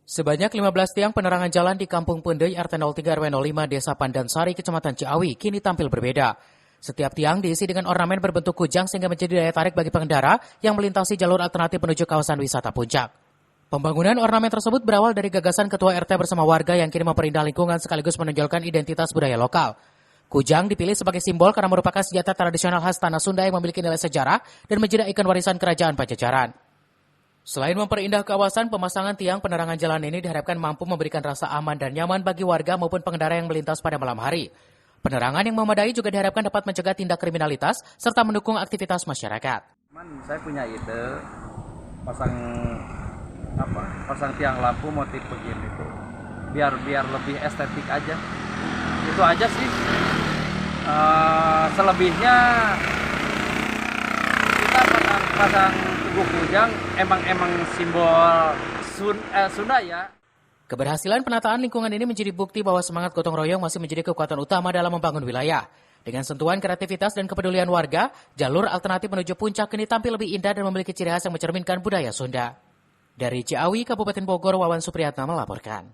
Sebanyak 15 tiang penerangan jalan di Kampung Pendey RT 03 RW 05 Desa Pandansari, Kecamatan Ciawi, kini tampil berbeda. Setiap tiang diisi dengan ornamen berbentuk kujang sehingga menjadi daya tarik bagi pengendara yang melintasi jalur alternatif menuju kawasan wisata puncak. Pembangunan ornamen tersebut berawal dari gagasan Ketua RT bersama warga yang kini memperindah lingkungan sekaligus menonjolkan identitas budaya lokal. Kujang dipilih sebagai simbol karena merupakan senjata tradisional khas tanah Sunda yang memiliki nilai sejarah dan menjadi ikon warisan kerajaan Pajajaran. Selain memperindah kawasan, pemasangan tiang penerangan jalan ini diharapkan mampu memberikan rasa aman dan nyaman bagi warga maupun pengendara yang melintas pada malam hari. Penerangan yang memadai juga diharapkan dapat mencegah tindak kriminalitas serta mendukung aktivitas masyarakat. Saya punya ide pasang tiang lampu motif begini tuh, biar lebih estetik aja. Itu aja sih. Selebihnya kita pasang tugu kujang emang simbol Sunda ya. Keberhasilan penataan lingkungan ini menjadi bukti bahwa semangat gotong royong masih menjadi kekuatan utama dalam membangun wilayah. Dengan sentuhan kreativitas dan kepedulian warga, jalur alternatif menuju puncak kini tampil lebih indah dan memiliki ciri khas yang mencerminkan budaya Sunda. Dari Ciawi, Kabupaten Bogor, Wawan Supriyatna melaporkan.